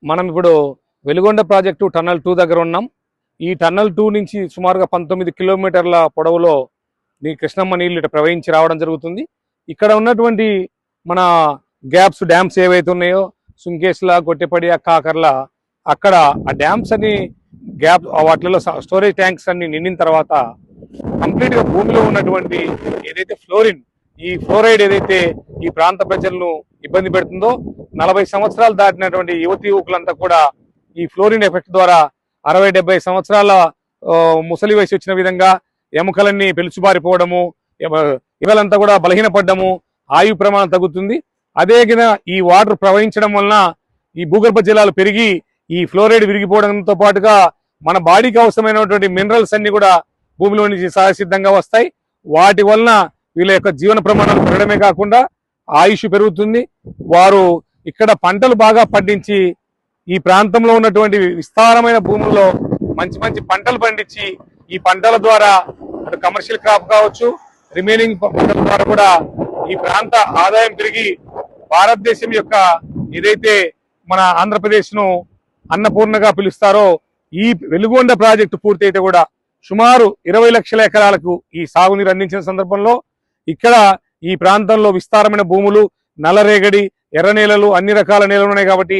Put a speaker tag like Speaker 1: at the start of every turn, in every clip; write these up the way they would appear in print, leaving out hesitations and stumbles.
Speaker 1: మనం ఇప్పుడు Veligonda project tunnel 2 దగ్గర ఉన్నాం. ఈ టన్నల్ 2 నుంచి సుమారుగా 19 కిలోమీటర్ల పొడవులో కృష్ణమ్మ నీళ్లు ఇటు ప్రవహించి రావడం జరుగుతుంది. ఇక్కడ ఉన్నటువంటి మన డ్యామ్స్ ఏవైతే ఉన్నాయో సుంకేశ్ల, గొట్టెపడి, కాకర్ల, అక్కడ ఆ డ్యామ్స్ అన్ని వాటిలో స్టోరేజ్ ట్యాంక్స్ అన్ని నిండిన తర్వాత కంప్లీట్ గా భూమిలో ఉన్నటువంటి ఏదైతే ఈ ఫ్లోరైడ్ ఏదైతే ఈ ప్రాంత ప్రజలను ఇబ్బంది పెడుతుందో 40 సంవత్సరాలు దాటినటువంటి యువకులంతా కూడా ఈ ఫ్లోరిన్ ఎఫెక్ట్ ద్వారా 60-70 సంవత్సరాల ముసలి వయసు వచ్చిన విధంగా ఎముకలన్నీ పెలుచుబారిపోవడము, ఇవలంతా కూడా బలహీనపడ్డము, ఆయు ప్రమాణం తగ్గుతుంది. అదే ఈ వాటర్ ప్రవహించడం వలన ఈ భూగర్భ జలాలు పెరిగి ఈ ఫ్లోరైడ్ విరిగిపోవడంతో పాటుగా మన బాడీకి అవసరమైనటువంటి మినరల్స్ అన్ని కూడా భూమిలో నుంచి సహసిద్ధంగా వస్తాయి. వాటి వలన వీళ్ళ యొక్క జీవన ప్రమాణాలు పెరగడమే కాకుండా ఆయుష్ పెరుగుతుంది. వారు ఇక్కడ పంటలు బాగా పండించి ఈ ప్రాంతంలో ఉన్నటువంటి విస్తారమైన భూముల్లో మంచి మంచి పంటలు పండించి ఈ పంటల ద్వారా కమర్షియల్ క్రాప్ కావచ్చు, రిమైనింగ్ పంటల ద్వారా కూడా ఈ ప్రాంత ఆదాయం పెరిగి భారతదేశం యొక్క ఏదైతే మన ఆంధ్రప్రదేశ్ ను అన్నపూర్ణగా పిలుస్తారో ఈ వెలుగొండ ప్రాజెక్టు పూర్తయితే కూడా సుమారు 20 లక్షల ఎకరాలకు ఈ సాగునీరు అందించిన సందర్భంలో ఇక్కడ ఈ ప్రాంతంలో విస్తారమైన భూములు, నల్లరేగడి, ఎర్ర నేలలు, అన్ని రకాల నేలలు ఉన్నాయి కాబట్టి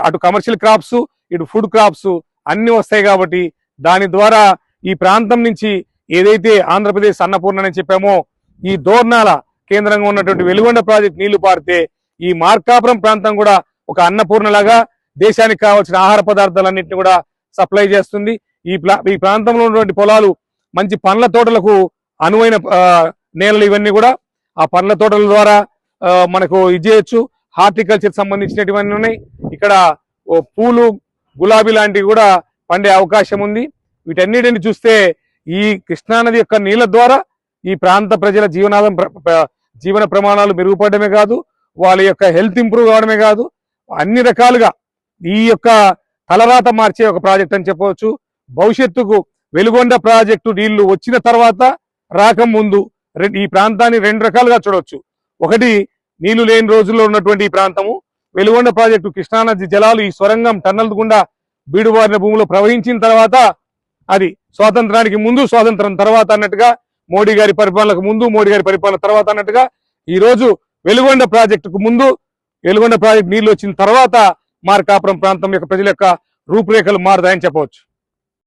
Speaker 1: అటు కమర్షియల్ క్రాప్స్, ఇటు ఫుడ్ క్రాప్స్ అన్ని వస్తాయి కాబట్టి దాని ద్వారా ఈ ప్రాంతం నుంచి ఏదైతే ఆంధ్రప్రదేశ్ అన్నపూర్ణ అని చెప్పామో ఈ దోర్నాల కేంద్రంగా ఉన్నటువంటి వెలుగొండ ప్రాజెక్ట్ నీళ్లు పారితే ఈ మార్కాపురం ప్రాంతం కూడా ఒక అన్నపూర్ణలాగా దేశానికి కావాల్సిన ఆహార పదార్థాలన్నింటినీ కూడా సప్లై చేస్తుంది. ఈ ప్రాంతంలో ఉన్నటువంటి పొలాలు మంచి పండ్ల తోటలకు అనువైన నేలలు ఇవన్నీ కూడా ఆ పండ్ల తోటల ద్వారా మనకు ఇది చేయొచ్చు. హార్టికల్చర్ సంబంధించినటువంటి ఉన్నాయి. ఇక్కడ పూలు, గులాబీ లాంటివి కూడా పండే అవకాశం ఉంది. వీటన్నిటిని చూస్తే ఈ కృష్ణానది యొక్క నీళ్ల ద్వారా ఈ ప్రాంత ప్రజల జీవన ప్రమాణాలు మెరుగుపడమే కాదు, వాళ్ళ యొక్క హెల్త్ ఇంప్రూవ్ కావడమే కాదు, అన్ని రకాలుగా ఈ యొక్క తలరాత మార్చే ఒక ప్రాజెక్ట్ అని చెప్పవచ్చు. భవిష్యత్తుకు వెలుగొండ ప్రాజెక్టు నీళ్లు వచ్చిన తర్వాత రాకముందు ఈ ప్రాంతాన్ని 2 రకాలుగా చూడవచ్చు. ఒకటి, నీళ్లు లేని రోజుల్లో ఉన్నటువంటి ఈ ప్రాంతము, వెలుగొండ ప్రాజెక్టు కృష్ణానది జలాలు ఈ సొరంగం టన్నల్ గుండా బీడుబారిన భూమిలో ప్రవహించిన తర్వాత అది స్వాతంత్రానికి ముందు, స్వాతంత్రం తర్వాత అన్నట్టుగా, మోడీ గారి పరిపాలనకు ముందు, మోడీ గారి పరిపాలన తర్వాత అన్నట్టుగా ఈ రోజు వెలుగొండ ప్రాజెక్టుకు ముందు, వెలుగొండ ప్రాజెక్టు నీళ్లు వచ్చిన తర్వాత మార్కాపురం ప్రాంతం యొక్క ప్రజల యొక్క రూపురేఖలు మారుతాయని చెప్పవచ్చు.